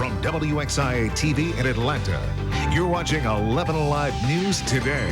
from WXIA TV in Atlanta. You're watching 11 Alive News Today.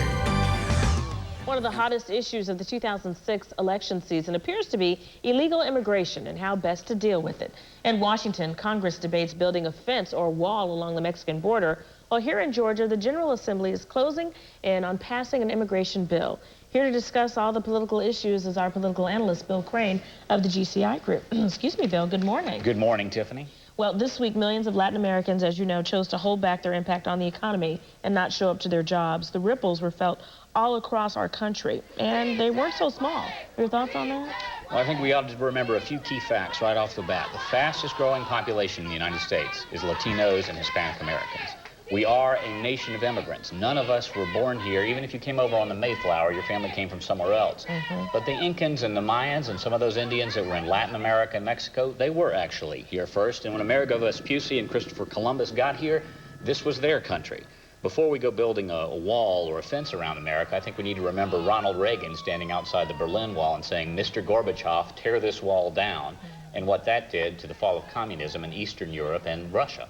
One of the hottest issues of the 2006 election season appears to be illegal immigration and how best to deal with it. In Washington, Congress debates building a fence or wall along the Mexican border, while here in Georgia, the General Assembly is closing in on passing an immigration bill. Here to discuss all the political issues is our political analyst, Bill Crane of the GCI Group. Excuse me, Bill. Good morning. Good morning, Tiffany. Well, this week, millions of Latin Americans, as you know, chose to hold back their impact on the economy and not show up to their jobs. The ripples were felt all across our country, and they weren't so small. Your thoughts on that? Well, I think we ought to remember a few key facts right off the bat. The fastest growing population in the United States is Latinos and Hispanic Americans. We are a nation of immigrants. None of us were born here. Even if you came over on the Mayflower, your family came from somewhere else. But the Incans and the Mayans and some of those Indians that were in Latin America and Mexico, they were actually here first. And when Amerigo Vespucci and Christopher Columbus got here, this was their country. Before we go building a wall or a fence around America, I think we need to remember Ronald Reagan standing outside the Berlin Wall and saying, "Mr. Gorbachev, tear this wall down," and what that did to the fall of communism in Eastern Europe and Russia,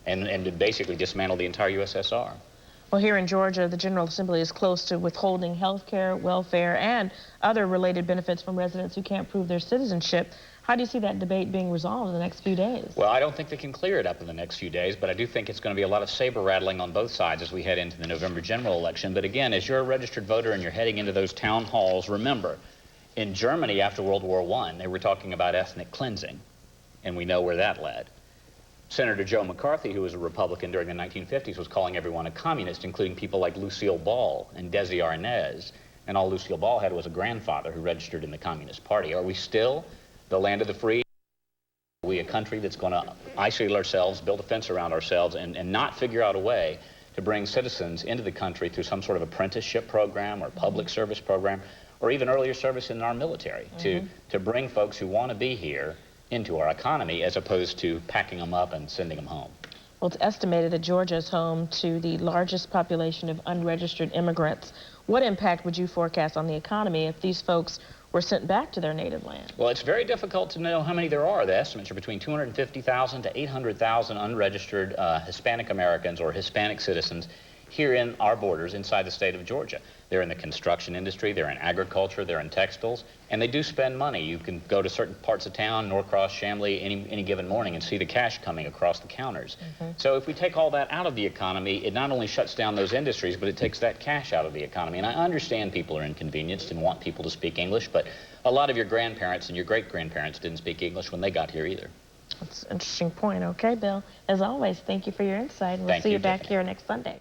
and to basically dismantle the entire USSR. Well, here in Georgia, the General Assembly is close to withholding health care, welfare, and other related benefits from residents who can't prove their citizenship. How do you see that debate being resolved in the next few days? Well, I don't think they can clear it up in the next few days, but I do think it's going to be a lot of saber rattling on both sides as we head into the November general election. But again, as you're a registered voter and you're heading into those town halls, remember, in Germany after World War I, they were talking about ethnic cleansing, and we know where that led. Senator Joe McCarthy, who was a Republican during the 1950s, was calling everyone a communist, including people like Lucille Ball and Desi Arnaz. And all Lucille Ball had was a grandfather who registered in the Communist Party. Are we still the land of the free? Are we a country that's going to isolate ourselves, build a fence around ourselves, and not figure out a way to bring citizens into the country through some sort of apprenticeship program or public service program, or even earlier service in our military, to bring folks who want to be here into our economy as opposed to packing them up and sending them home? Well, it's estimated that Georgia is home to the largest population of unregistered immigrants. What impact would you forecast on the economy if these folks were sent back to their native land? Well, it's very difficult to know how many there are. The estimates are between 250,000 to 800,000 unregistered Hispanic Americans or Hispanic citizens here in our borders inside the state of Georgia. They're in the construction industry, they're in agriculture, they're in textiles, and they do spend money. You can go to certain parts of town, Norcross, Chamblee, any given morning and see the cash coming across the counters. So if we take all that out of the economy, it not only shuts down those industries, but it takes that cash out of the economy. And I understand people are inconvenienced and want people to speak English, but a lot of your grandparents and your great-grandparents didn't speak English when they got here either. That's an interesting point. Okay, Bill. As always, thank you for your insight, and we'll see you back here next Sunday.